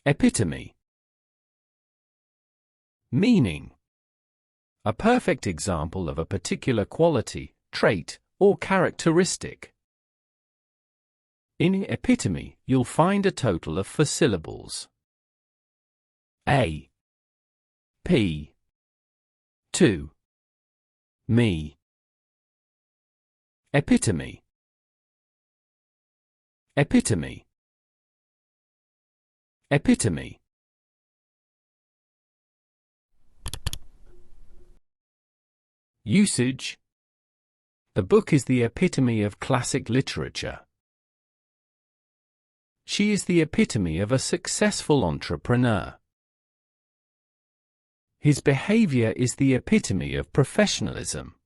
Epitome. Meaning. A perfect example of a particular quality, trait, or characteristic. In epitome, you'll find a total of 4 syllables. A. P. 2. Me. Epitome. Epitome. Epitome. Usage. The book is the epitome of classic literature. She is the epitome of a successful entrepreneur. His behavior is the epitome of professionalism.